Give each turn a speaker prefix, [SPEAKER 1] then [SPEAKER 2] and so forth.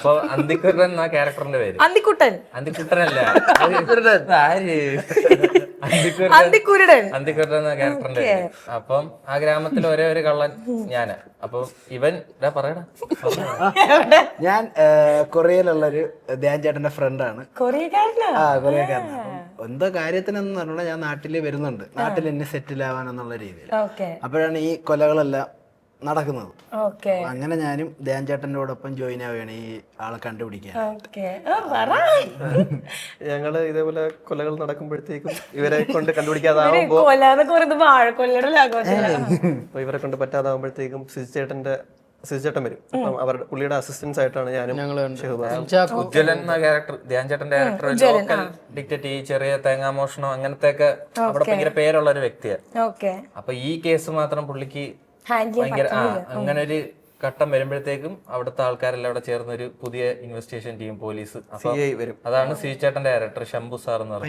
[SPEAKER 1] അപ്പൊ അന്തിക്കുട്ടൻ എന്ന ക്യാരക്ടറിന്റെ പേര് അന്തിക്കുട്ടനല്ല, ആര്
[SPEAKER 2] അന്തിക്കുരുടൻ
[SPEAKER 1] എന്ന ക്യാരക്ടറിന്റെ പേര്. അപ്പം ആ ഗ്രാമത്തിൽ ഒരേ ഒരു കള്ളൻ ഞാന്. അപ്പം ഇവൻ പറയടാ,
[SPEAKER 3] ഞാൻ കൊറിയയിലുള്ളൊരു ധ്യാൻ ചേട്ടന്റെ ഫ്രണ്ടാണ്. കൊറിയക്കാരനാണ്. എന്തോ കാര്യത്തിനെന്ന് പറഞ്ഞാൽ ഞാൻ നാട്ടിൽ വരുന്നുണ്ട്, നാട്ടിൽ എന്നെ സെറ്റിൽ ആവാനെന്നുള്ള രീതിയിൽ. അപ്പോഴാണ് ഈ കൊലകളെല്ലാം നടക്കുന്നത്. അങ്ങനെ ഞാനും ധ്യാൻ ചേട്ടനോടൊപ്പം ജോയിൻ ആവുകയാണ് ഈ ആളെ കണ്ടുപിടിക്കാൻ.
[SPEAKER 4] ഞങ്ങള് ഇതേപോലെ കൊലകൾ നടക്കുമ്പോഴത്തേക്കും ഇവരെ കൊണ്ട് കണ്ടുപിടിക്കാതാവുമ്പോ ഇവരെ കൊണ്ട് പറ്റാതാവുമ്പോഴത്തേക്കും സിജുചേട്ടൻ വരും. അപ്പം അവരുടെ പുള്ളിയുടെ അസിസ്റ്റൻസ് ആയിട്ടാണ് ഞാനും
[SPEAKER 1] ഉജ്ജ്വലൻ എന്ന ക്യാരക്ടർ, ധ്യാൻ ചേട്ടന്റെ ക്യാരക്ടർ ലോക്കൽ ഡിക്റ്റേറ്റ്, ഈ ചെറിയ തേങ്ങാമോഷണം അങ്ങനത്തെ ഒക്കെ അവിടെ ഭയങ്കര പേരുള്ള ഒരു വ്യക്തിയാണ്. അപ്പൊ ഈ കേസ് മാത്രം പുള്ളിക്ക് ഭയങ്കര അങ്ങനെ ഒരു ഘട്ടം വരുമ്പോഴത്തേക്കും അവിടുത്തെ ആൾക്കാരെല്ലാം അവിടെ ചേർന്നൊരു പുതിയ ഇൻവെസ്റ്റിഗേഷൻ ടീം, പോലീസ്, അതാണ് സിജുചേട്ടന്റെ ക്യാരക്ടർ ശംഭു സാർ എന്ന് പറയുന്നത്.